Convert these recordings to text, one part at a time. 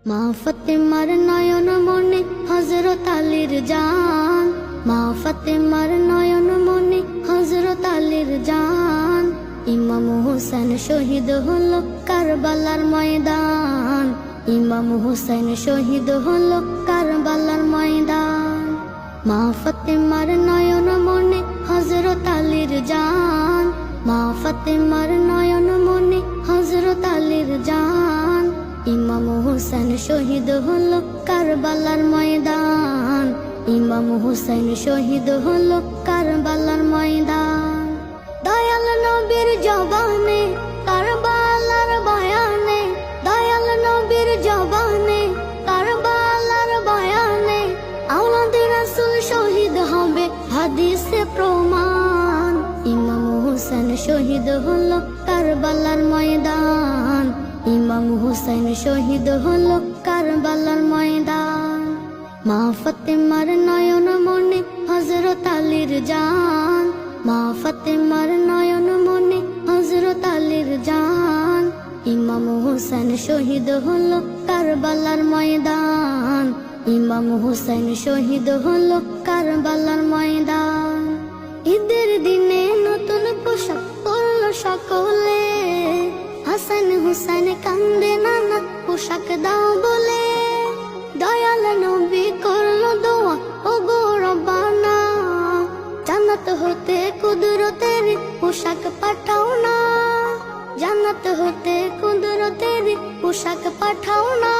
মা ফাতেমার নয়ন মনে হযরত আলীর জান, মা ফাতেমার নয়ন মনে হযরত আলীর জান। ইমাম হোসেন শহীদ হলো কারবালার ময়দান, ইমাম হোসেন শহীদ হলো কারবালার ময়দান। মা ফাতেমার নয়ন মনে হযরত আলীর জান, মা ফাতেমার নয়ন মনে হযরত আলীর জান। ইমাম হোসেন শহীদ হলো কারবালার ময়দান, ইমাম হোসেন শহীদ হলো কারবালার ময়দান। দয়াল নবীর জবানে কারবালার বয়ানে, দয়াল নবীর জবানে কারবালার বয়ানে, আওলাদে রাসূল শহীদ হবে হাদিসে প্রমাণ। ইমাম হোসেন শহীদ হলো কারবালার ময়দান, ইমাম হোসেন শহীদ হলো কারবালার ময়দান। মা ফাতেমার নয়ন মনে হযরত আলীর জান, মা ফাতেমার নয়ন মনে হযরত আলীর জান। ইমাম হোসেন শহীদ হলো কারবালার ময়দান, ইমাম হোসেন শহীদ হলো কারবালার ময়দান। ঈদের দিনে নতুন পোশাক পরলো সকলে, হাসান হুসেন কান্দে নানা পোশাক দাও বলে। দয়াল নবী করলো দোয়া ও গো রব্বানা, জান্নাত হতে কুদরতের পোশাক পাঠাও না, জান্নাত হতে কুদরতের পোশাক পাঠাও না।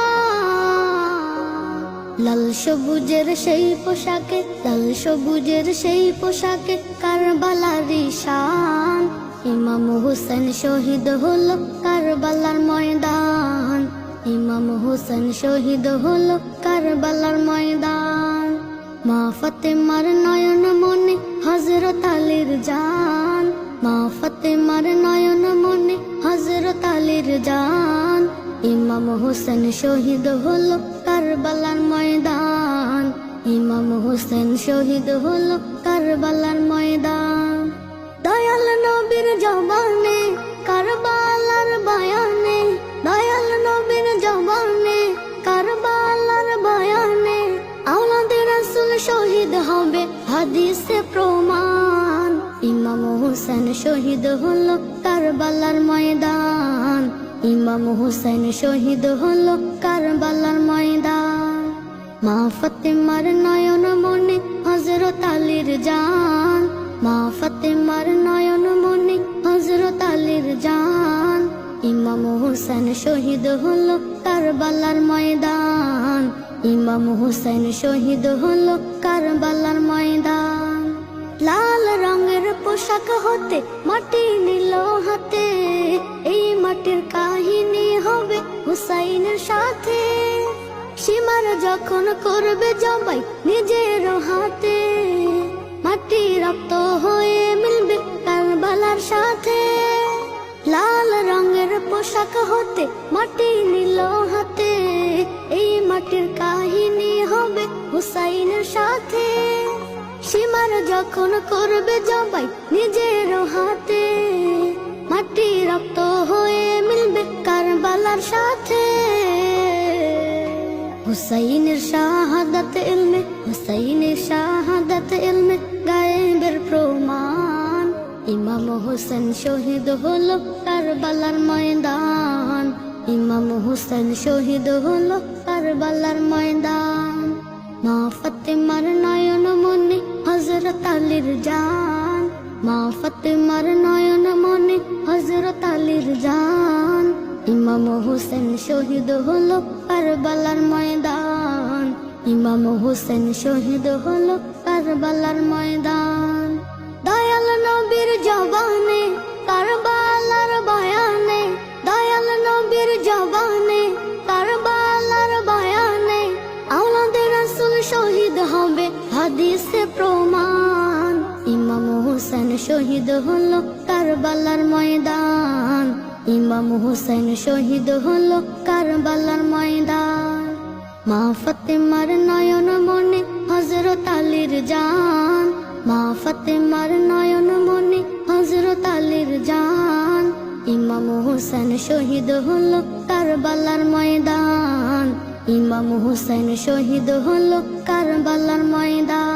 লাল সবুজের সেই পোশাকে, লাল সবুজের সেই পোশাকে কারবালার শান। ইমাম হোসেন শহীদ হলো কারবালার ময়দান, ইমাম হোসেন শহীদ হলো কারবালার ময়দান। মা ফাতেমার নয়ন মনে হযরত আলীর জান, মা ফাতেমার নয়ন মনে হযরত আলীর জান। ইমাম হোসেন শহীদ হলো কারবালার ময়দান, ইমাম হোসেন শহীদ হলো কারবালার ময়দান। দয়াল নবীর জবানে কারবালার বয়ানে, দয়াল নবীর জবানে কারবালার বয়ানে, আওলাদে রাসূল শহীদ হবে হাদিসে প্রমাণ। ইমাম হোসেন শহীদ হলো কারবালার ময়দান, ইমাম হোসেন শহীদ হলো কারবালার ময়দান। মা ফাতেমার নয়ন মনে হযরত আলীর জান, মা ফাতেমার নয়ন মনে হযরত আলীর জান। ইমাম হোসেন শহীদ হলো কারবালার ময়দান, ইমাম হোসেন শহীদ হলো কারবালার ময়দান। লাল রঙের পোশাক হতে মাটি নিল হাতে, এই মাটির কাহিনী হবে হুসাইনের সাথে। সীমার যখন করবে জবাই নিজের হাতে, মাটি রক্ত হয়ে মিলবে কারবালার সাথে। লাল রঙের পোশাক হতে মাটি নিল হাতে, এই মাটির কাহিনী হবে হুসাইনের সাথে। সীমার যখন করবে জবাই নিজের হাতে, মাটি রক্ত হয়ে মিলবে কারবালার সাথে। হুসাইনের শাহাদাত ইলমে, হুসাইনের শাহাদাত ইলমে গায়েবের প্রমাণ। ইমাম হোসেন শহীদ হলো কারবালার ময়দান, ইমাম হোসেন শহীদ হলো কারবালার ময়দান। মা ফাতেমার নয়ন মনে হযরত আলীর জান, মা ফাতেমার নয়ন মনে হযরত আলীর জান। ইমাম হোসেন শহীদ হলো কারবালার ময়দান, ইমাম হোসেন শহীদ হলো কারবালার ময়দান। দয়াল নবীর জবানে কারবালার বয়ানে, দয়াল নবীর জবানে কারবালার বয়ানে, আওলাদে রাসূল শহীদ হবে হাদিসে প্রমাণ। ইমাম হোসেন শহীদ হলো কারবালার ময়দান, ইমাম হোসেন শহীদ হলো কারবালার ময়দান। মা ফাতেমার নয়ন মনে হযরত আলীর জান, মা ফাতেমার নয়ন মনে হযরত আলীর জান। ইমাম হোসেন শহীদ হলো কারবালার ময়দান, ইমাম হুসাইন শহীদ হলো কারবালার ময়দান।